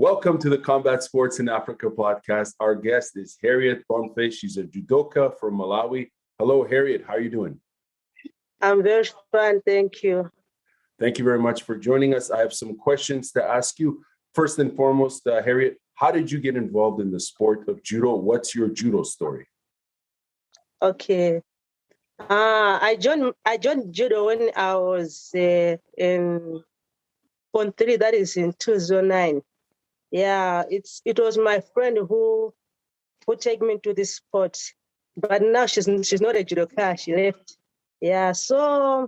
Welcome to the Combat Sports in Africa podcast. Our guest is Harriet Bonface. She's a judoka from Malawi. Hello, Harriet. How are you doing? I'm very fine. Thank you. Thank you very much for joining us. I have some questions to ask you. First and foremost, Harriet, how did you get involved in the sport of judo? What's your judo story? Okay. I joined judo when I was in Pond 3, that is in 2009. Yeah, it was my friend who took me to this sport, but now she's not a judoka. She left. Yeah, so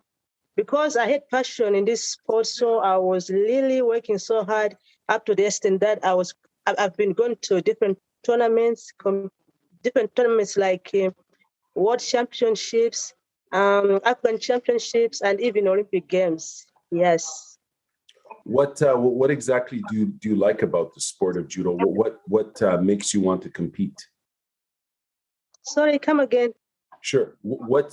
because I had passion in this sport, so I was really working so hard up to the extent that I've been going to different tournaments like World Championships, African Championships, and even Olympic Games. Yes. What exactly do you like about the sport of judo? What makes you want to compete? Sorry, come again. Sure. What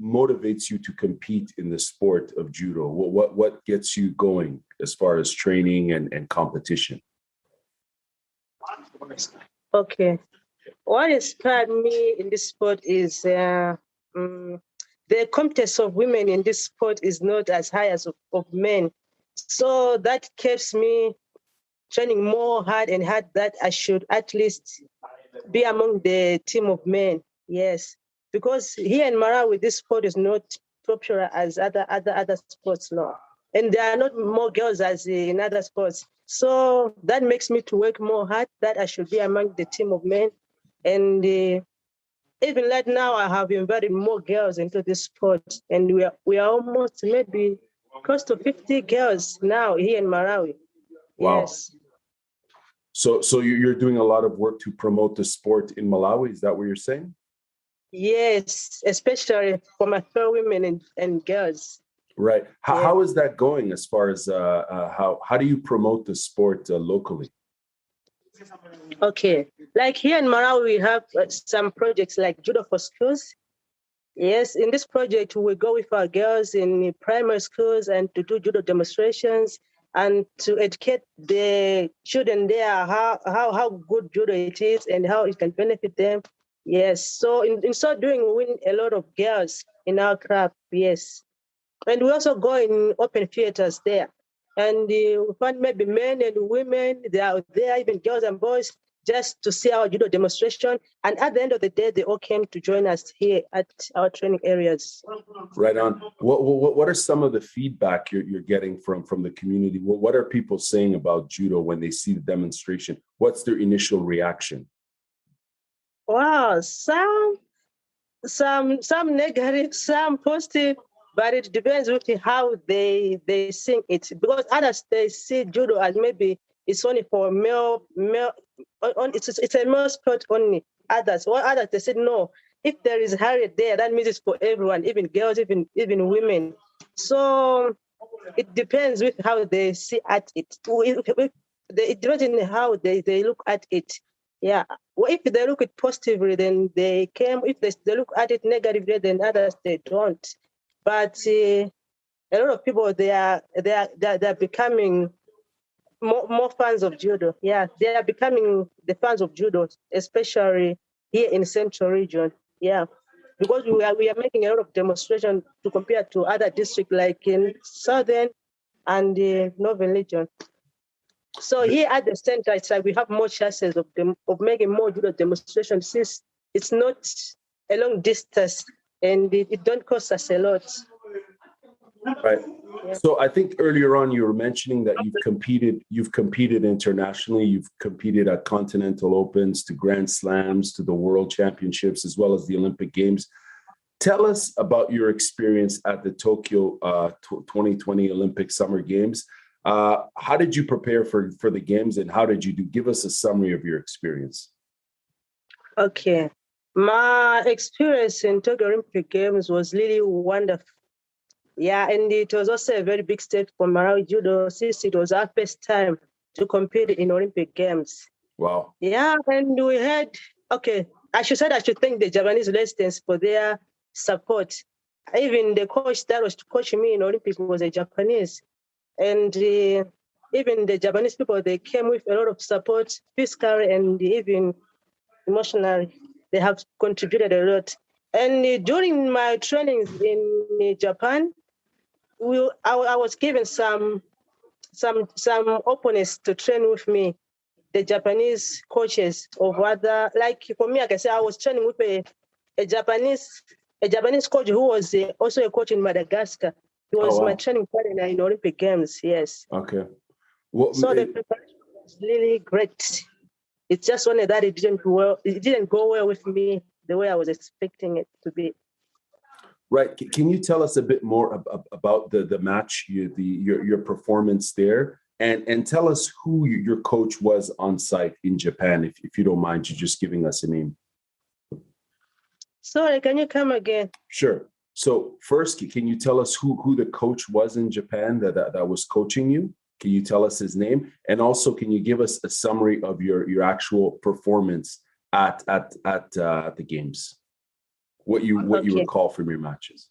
motivates you to compete in the sport of judo? What gets you going as far as training and competition? Okay. What inspired me in this sport is the competence of women in this sport is not as high as of men. So that keeps me training more hard and hard that I should at least be among the team of men. Yes. Because here in Malawi, this sport is not popular as other sports now. And there are not more girls as in other sports. So that makes me to work more hard that I should be among the team of men. And even right now, I have invited more girls into this sport. And we are almost maybe close to 50 girls now here in Malawi. Wow. Yes. So you're doing a lot of work to promote the sport in Malawi. Is that what you're saying? Yes, especially for my fellow women and girls. Right. How is that going as far as how do you promote the sport locally? Okay. Like here in Malawi, we have some projects like Judo for Schools. Yes, in this project, we go with our girls in primary schools and to do judo demonstrations and to educate the children there how good judo it is and how it can benefit them. Yes, so in so doing, we win a lot of girls in our club, yes. And we also go in open theaters there. And we find maybe men and women, they are there, even girls and boys, just to see our judo demonstration. And at the end of the day, they all came to join us here at our training areas. Right on. What are some of the feedback you're getting from the community? What are people saying about judo when they see the demonstration? What's their initial reaction? Wow, some negative, some positive, but it depends with how they sing it. Because others, they see judo as maybe it's only for male. It's a male sport only. Others, they said no. If there is Harriet there, that means it's for everyone, even girls, even women. So it depends with how they see at it. It depends on how they look at it. Yeah. Well, if they look at it positively, then they came. If they look at it negatively, then others they don't. But a lot of people they are becoming more fans of judo. Yeah, they are becoming the fans of judo, especially here in Central Region. Yeah, because we are making a lot of demonstration to compare to other districts like in Southern and the Northern Region. So here at the center, it's like we have more chances of making more judo demonstrations since it's not a long distance and it don't cost us a lot. Right. Yeah. So I think earlier on you were mentioning that you've competed internationally. You've competed at Continental Opens, to Grand Slams, to the World Championships, as well as the Olympic Games. Tell us about your experience at the Tokyo 2020 Olympic Summer Games. How did you prepare for the games, and how did you do? Give us a summary of your experience. Okay. My experience in Tokyo Olympic Games was really wonderful. Yeah, and it was also a very big step for Malawi Judo since it was our first time to compete in Olympic Games. Wow. Yeah, and we had, I should thank the Japanese residents for their support. Even the coach that was coaching me in Olympic was a Japanese. And even the Japanese people, they came with a lot of support, physically and even emotionally. They have contributed a lot. And during my trainings in Japan, I was given some opponents to train with me, the Japanese coaches of other, like for me, like I said, I was training with a Japanese coach who was also a coach in Madagascar. He was my training partner in Olympic Games, yes. Okay. So the preparation was really great. It's just only that it didn't go well with me the way I was expecting it to be. Right. Can you tell us a bit more about the match, your performance there, and tell us who your coach was on site in Japan, if you don't mind you just giving us a name. Sorry, can you come again? Sure. So first, can you tell us who the coach was in Japan that was coaching you? Can you tell us his name? And also, can you give us a summary of your actual performance at the games? What you recall from your matches?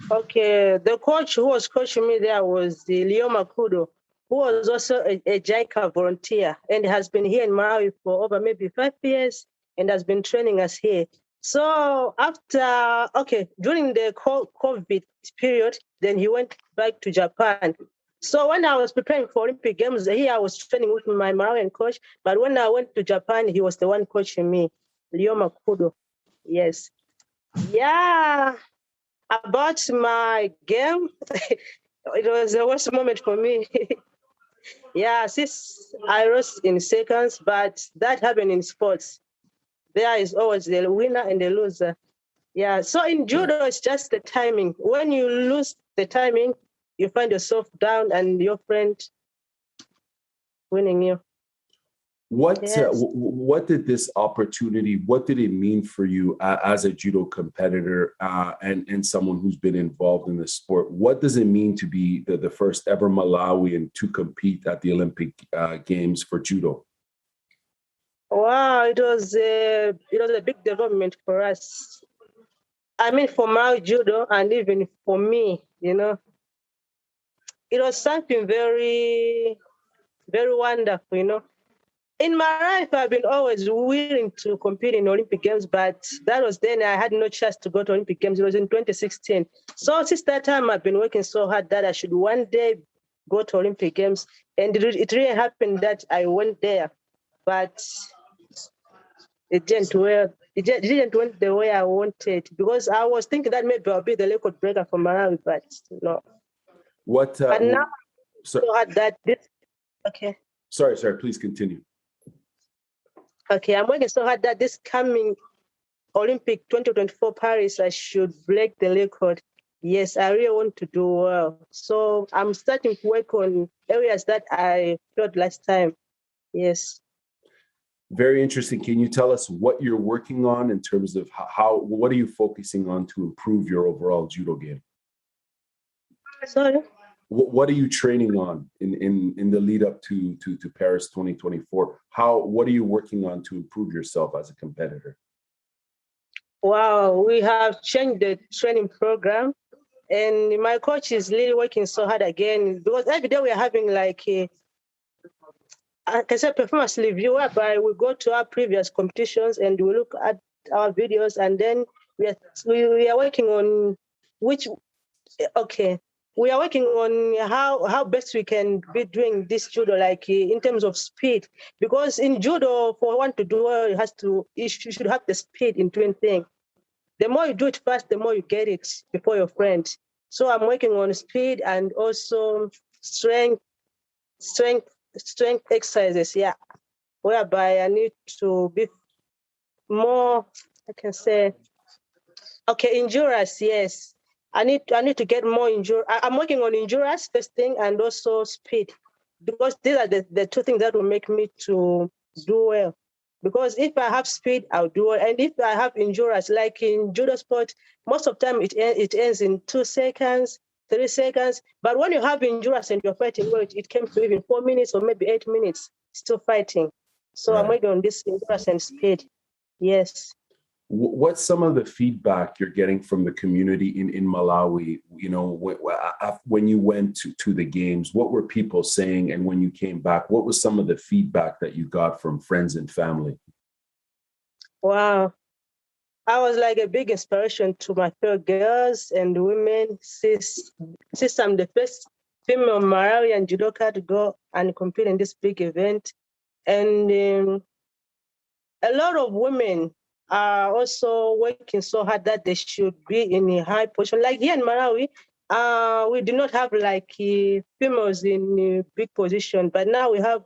Okay, the coach who was coaching me there was the Lioma Kudo, who was also a JICA volunteer and has been here in Malawi for over maybe 5 years and has been training us here. So during the COVID period, then he went back to Japan. So when I was preparing for Olympic Games, here I was training with my Malawian coach, but when I went to Japan, he was the one coaching me, Lioma Kudo. Yes. Yeah. About my game, it was the worst moment for me. Yeah, since I lost in seconds, but that happened in sports. There is always the winner and the loser. Yeah, so in judo, it's just the timing. When you lose the timing, you find yourself down and your friend winning you. What did this opportunity, what did it mean for you as a judo competitor and someone who's been involved in the sport? What does it mean to be the first ever Malawian to compete at the Olympic Games for judo? Wow, it was a big development for us. I mean, for Malawi judo and even for me, it was something very, very wonderful, In my life, I've been always willing to compete in Olympic Games, but that was then I had no chance to go to Olympic Games. It was in 2016. So since that time, I've been working so hard that I should one day go to Olympic Games. And it really happened that I went there, but it didn't went the way I wanted, because I was thinking that maybe I'll be the record breaker for Malawi, but no. And now I'm so hard that okay. Sorry, please continue. Okay, I'm working so hard that this coming Olympic 2024 Paris, I should break the record. Yes, I really want to do well. So I'm starting to work on areas that I failed last time. Yes. Very interesting. Can you tell us what you're working on in terms of what are you focusing on to improve your overall judo game? Sorry? What are you training on in the lead up to Paris 2024? What are you working on to improve yourself as a competitor? Wow, we have changed the training program, and my coach is really working so hard again, because every day we are having like performance review, whereby we go to our previous competitions and we look at our videos, and then we are working on we are working on how best we can be doing this judo, like in terms of speed, because in judo, for one to do well, you should have the speed in doing things. The more you do it fast, the more you get it before your friend. So I'm working on speed and also strength exercises, yeah, whereby I need to be more, I can say, endurance, yes. I need to get more endurance. I'm working on endurance first thing and also speed, because these are the two things that will make me to do well. Because if I have speed, I'll do well. And if I have endurance, like in judo sport, most of the time it ends in 2 seconds, 3 seconds. But when you have endurance and you're fighting well, it came to even 4 minutes or maybe 8 minutes, still fighting. So right. I'm working on this endurance and speed. Yes. What's some of the feedback you're getting from the community in Malawi? You know, when you went to the games, what were people saying? And when you came back, what was some of the feedback that you got from friends and family? Wow. I was like a big inspiration to my fellow girls and women since I'm the first female Malawian judoka to go and compete in this big event. And a lot of women are also working so hard that they should be in a high position. Like here in Malawi, we do not have like females in a big position, but now we have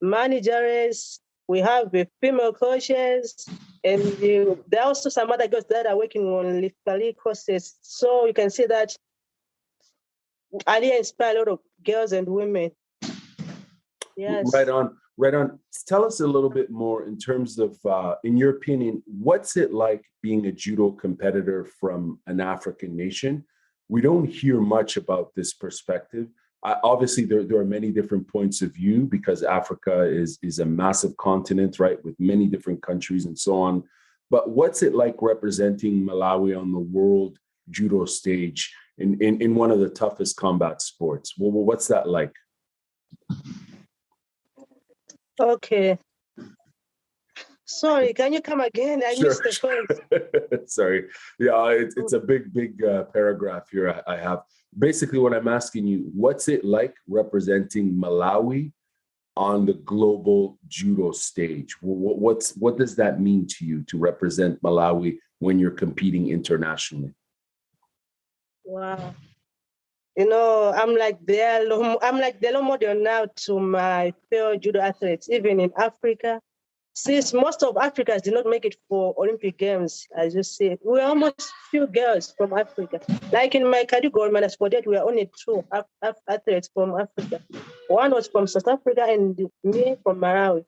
managers, we have female coaches, and there are also some other girls that are working on legal courses. So you can see that Ali inspire a lot of girls and women. Yes. Right on. Right on. Tell us a little bit more in terms of, in your opinion, what's it like being a judo competitor from an African nation? We don't hear much about this perspective. Obviously, there are many different points of view because Africa is a massive continent, right, with many different countries and so on. But what's it like representing Malawi on the world judo stage in one of the toughest combat sports? Well, what's that like? Okay. Sorry, can you come again? I missed the point. Sorry. Yeah, it's a big paragraph here I have. Basically, what I'm asking you, what's it like representing Malawi on the global judo stage? What does that mean to you to represent Malawi when you're competing internationally? Wow. You know, I'm like the role model now to my fellow judo athletes, even in Africa. Since most of Africans did not make it for Olympic Games, as you said, we're almost few girls from Africa. Like in my category, minus 48, we are only two athletes from Africa. One was from South Africa and me from Malawi.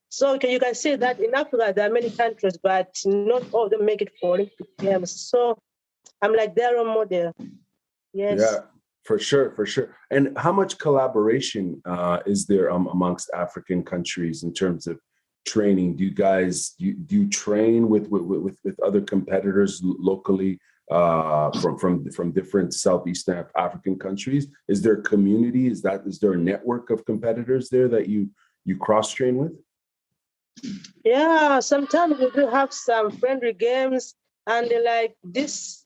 So you can see that in Africa, there are many countries, but not all of them make it for Olympic Games. So I'm like their role model. Yes. Yeah, for sure, for sure. And how much collaboration is there amongst African countries in terms of training? Do you train with other competitors locally from different Southeastern African countries? Is there a community? Is there a network of competitors there that you cross train with? Yeah, sometimes we do have some friendly games and like this,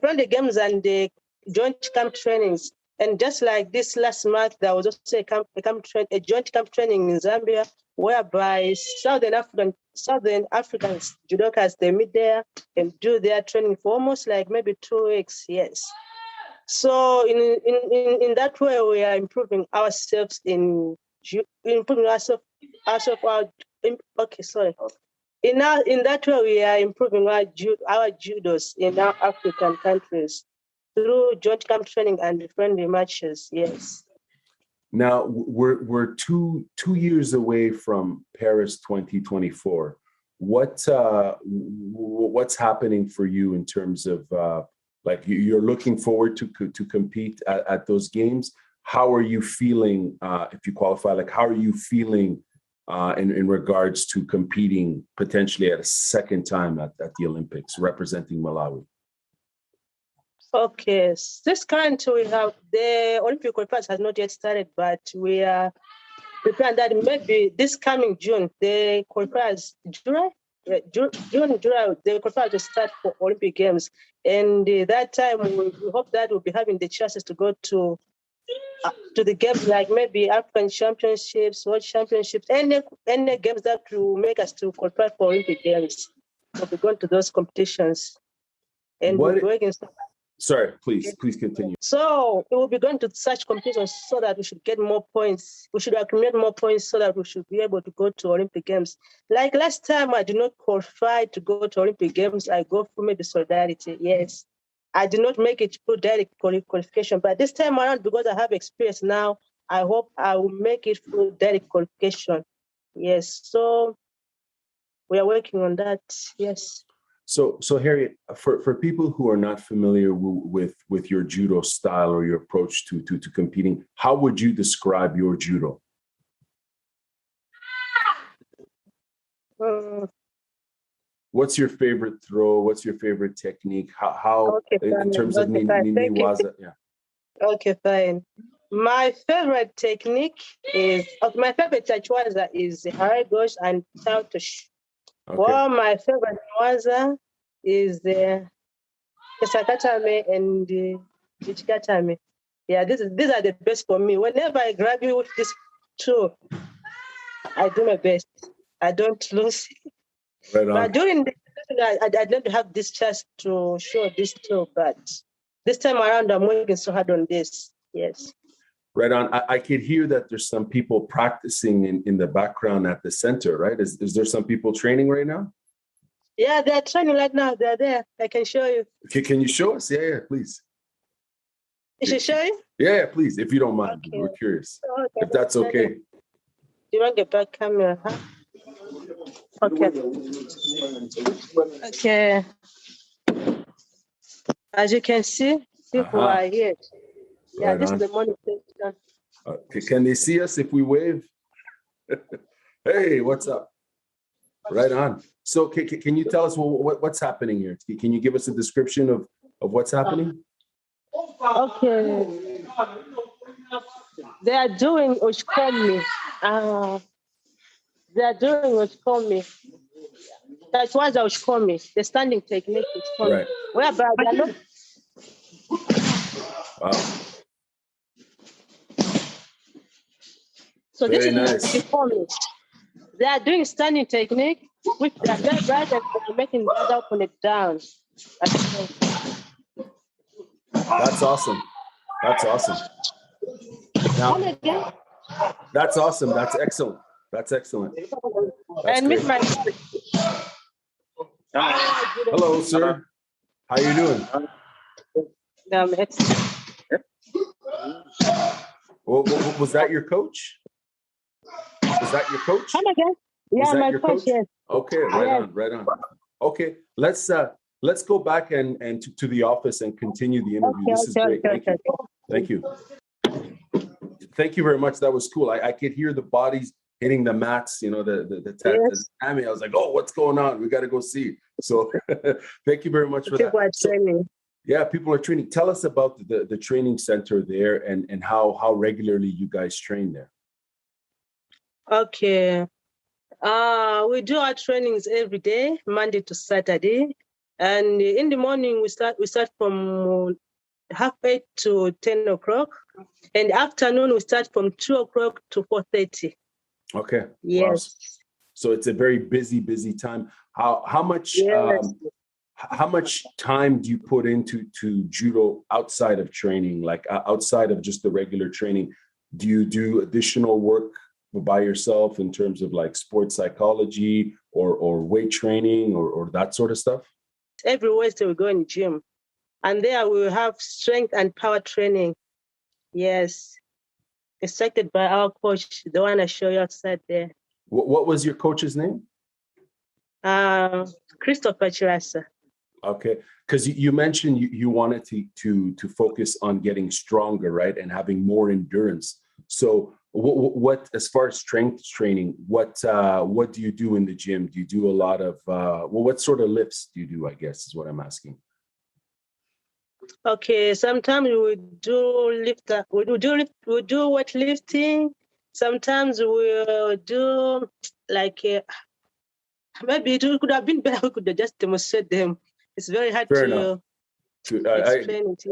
friendly games and the joint camp trainings. And just like this last month, there was also a joint camp training in Zambia, whereby Southern Africans judokas, they meet there and do their training for almost like maybe 2 weeks. Yes. So in that way, we are improving ourselves in okay, sorry. In that way, we are improving our judos in our African countries through joint camp training and friendly matches. Yes. Now we're two years away from Paris 2024. What's happening for you in terms of like you're looking forward to compete at those games? How are you feeling if you qualify? Like how are you feeling in regards to competing potentially at a second time at the Olympics, representing Malawi? Okay, this current we have the Olympic qualifiers has not yet started, but we are preparing that maybe this coming June the qualifiers July, July the qualifiers will start for Olympic Games, and that time we hope that we'll be having the chances to go to the games like maybe African Championships, World Championships, any games that will make us to qualify for Olympic Games. We'll be going to those competitions, and we'll be working. Sorry, please continue. So we will be going to such competitions so that we should get more points. We should accumulate more points so that we should be able to go to Olympic Games. Like last time, I did not qualify to go to Olympic Games. I go for maybe solidarity. Yes, I did not make it through direct qualification. But this time around, because I have experience now, I hope I will make it through direct qualification. Yes. So we are working on that. Yes. So Harriet, for people who are not familiar with your judo style or your approach to competing, how would you describe your judo? what's your favorite throw? What's your favorite technique? How Okay, in terms of Niwaza? Yeah. Okay, fine. My favorite technique is my favorite Chachwaza is Haragosh and Tautosh. Okay. Well, my favorite Waza is the Kesakatame and the Ichikatame. Yeah, these are the best for me. Whenever I grab you with this two, I do my best. I don't lose. Right on. But during the I don't have this chance to show this two, but this time around I'm working so hard on this. Yes. Right on. I could hear that there's some people practicing in the background at the center, right? Is there some people training right now? Yeah, they're training right now. They're there. I can show you. Okay, can you show us? Yeah, please. You should show you? Yeah, please, if you don't mind. Okay. We're curious. Okay, if that's okay. You want to get back camera, huh? Okay. Okay. As you can see, people are here. Yeah, right, this is the morning session. Okay, can they see us if we wave? Hey, what's up? Right on. So can you tell us what's happening here? Can you give us a description of what's happening? Okay. They are doing Ushkomi. They are doing Ushkomi. That's why the Ushkomi, the standing technique is Ushkomi. Right. Whereby they are not. Wow. So very this is nice. Ushkomi. They are doing standing technique, which they are very bright and making the other put it down. That's awesome. That's awesome. Now, that's awesome. That's excellent. That's excellent. That's and great. my hello, sir. How you doing? Was that your coach? Was that your coach? Come again? Yeah, my coach. Yes. Okay, right on. Okay, let's go back and to the office and continue the interview. Okay, this is great. Thank you. Thank you very much. That was cool. I could hear the bodies hitting the mats, you know, the Tammy. I was like, oh, what's going on? We got to go see. So thank you very much for people that. Are training. Yeah, people are training. Tell us about the training center there and how regularly you guys train there. Okay. We do our trainings every day, Monday to Saturday. And in the morning, we start from 8:30 to 10 o'clock. And afternoon, we start from 2 o'clock to 4:30. Okay. Yes. Wow. So it's a very busy time. How much how much time do you put into judo outside of training, like outside of just the regular training? Do you do additional work by yourself in terms of like sports psychology or weight training or that sort of stuff? Every Wednesday we go in the gym, and there we will have strength and power training. Yes, instructed by our coach, the one I show you outside there. What was your coach's name? Christopher Chirasa. Okay, because you mentioned you wanted to focus on getting stronger, right, and having more endurance. So what as far as strength training, what do you do in the gym? Do you do a lot of what sort of lifts do you do, I guess is what I'm asking. Okay, sometimes we do weightlifting. Sometimes we'll do like maybe it could have been better. We could have just demonstrate them. It's very hard to explain it.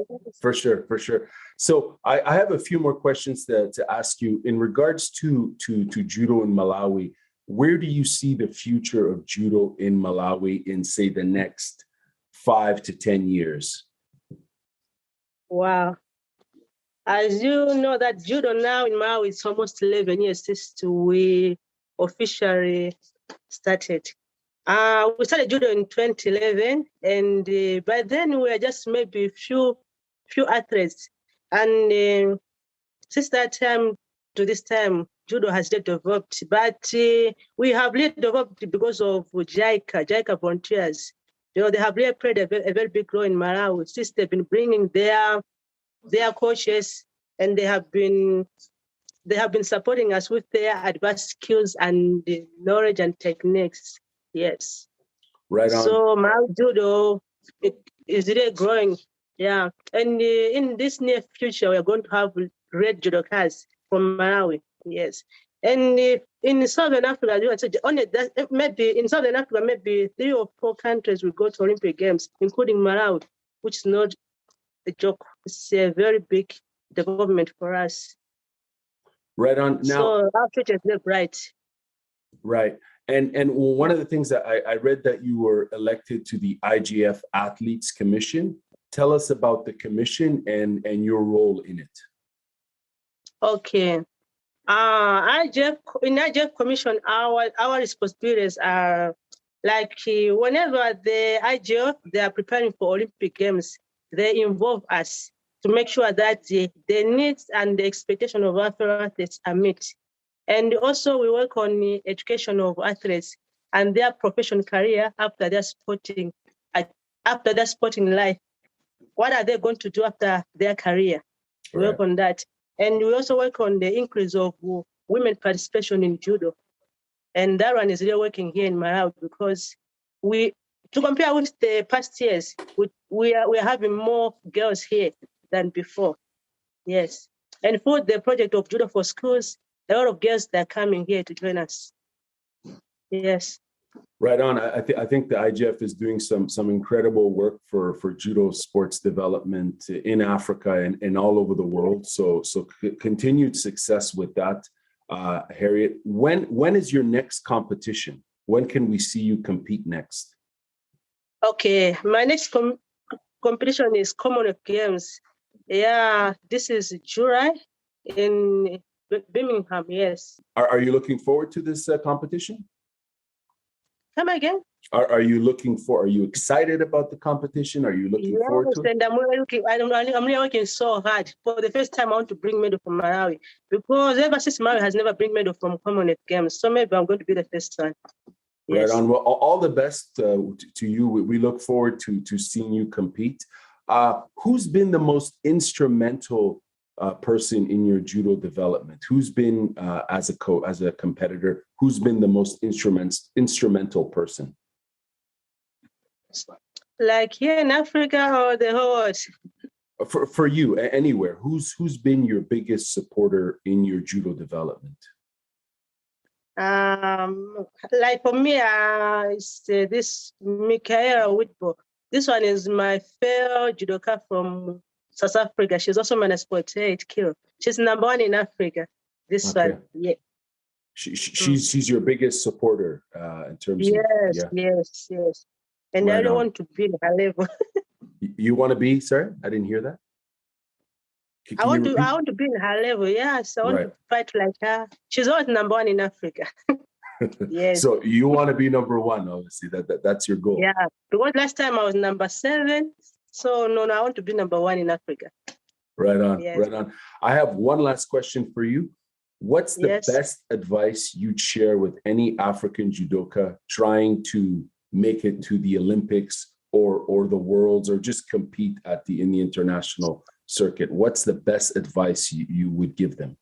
For sure. So I have a few more questions to ask you in regards to judo in Malawi. Where do you see the future of judo in Malawi in, say, the next 5 to 10 years? Wow. As you know, that judo now in Malawi is almost 11 years since we officially started. We started judo in 2011, and by then we were just maybe few athletes. And since that time to this time, judo has developed, but we have really developed because of JICA volunteers. You know, they have really played a very big role in Malawi since they've been bringing their coaches, and they have been supporting us with their advanced skills and knowledge and techniques. Yes. Right on. So Malawi Judo is really growing. Yeah. And in this near future, we're going to have red judokas from Malawi. Yes. And in Southern Africa, maybe in Southern Africa, maybe 3 or 4 countries will go to Olympic Games, including Malawi, which is not a joke. It's a very big development for us. Right on. Now, so our future is very bright. Right. And one of the things that I read that you were elected to the IJF Athletes Commission. Tell us about the commission and your role in it. Okay. In IJF Commission, our responsibilities are like whenever the IJF, they are preparing for Olympic Games, they involve us to make sure that the needs and the expectation of athletes are met. And also we work on the education of athletes and their professional career after their sporting life. What are they going to do after their career? We work on that. And we also work on the increase of women participation in judo. And that one is really working here in Malawi because to compare with the past years, we are having more girls here than before. Yes. And for the project of Judo for Schools, a lot of girls that are coming here to join us. Yes. Right on. I think the IJF is doing some incredible work for judo sports development in Africa and all over the world. So continued success with that, Harriet. When is your next competition? When can we see you compete next? Okay, my next competition is Commonwealth Games. Yeah, this is July in Birmingham. Yes. Are you looking forward to this competition? Come again? Are you excited about the competition? Are you looking forward to it? And I'm really working so hard. For the first time, I want to bring medal from Malawi because ever since Malawi has never bring medal from Commonwealth Games. So maybe I'm going to be the first one. Yes. Right on. Well, all the best to you. We look forward to seeing you compete. Who's been the most instrumental person in your judo development? Who's been as a competitor? Who's been the most instrumental person? Like here in Africa or the whole world? For you, anywhere. Who's been your biggest supporter in your judo development? Like for me, it's this Michaela Whitbo. This one is my fellow judoka from South Africa. She's also minus 48 kilo. She's number 1 in Africa. This one, yeah. She's your biggest supporter in terms of yes. And I don't want to be in her level. You want to be, sir? I didn't hear that. I want to be in her level. Yes, I want to fight like her. She's always number 1 in Africa. Yes. So you want to be number 1, obviously. That's your goal. Yeah. Because last time I was number 7. So no, I want to be number 1 in Africa. Right on. Yes. Right on. I have one last question for you. What's the best advice you'd share with any African judoka trying to make it to the Olympics or the Worlds or just compete in the international circuit? What's the best advice you would give them?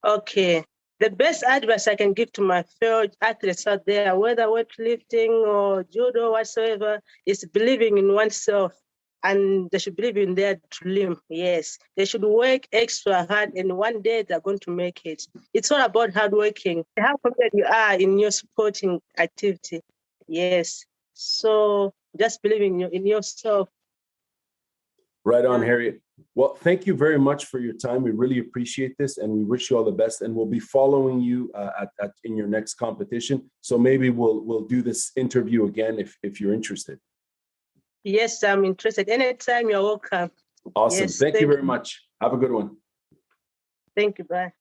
Okay. The best advice I can give to my fellow athletes out there, whether weightlifting or judo, whatsoever, is believing in oneself. And they should believe in their dream. Yes, they should work extra hard, and one day they're going to make it. It's all about hard working. How confident you are in your sporting activity. Yes. So just believing in yourself. Right on, Harriet. Well, thank you very much for your time. We really appreciate this, and we wish you all the best. And we'll be following you in your next competition. So maybe we'll do this interview again if you're interested. Yes, I'm interested. Anytime, you're welcome. Awesome. Yes, thank you very much. Have a good one. Thank you. Bye.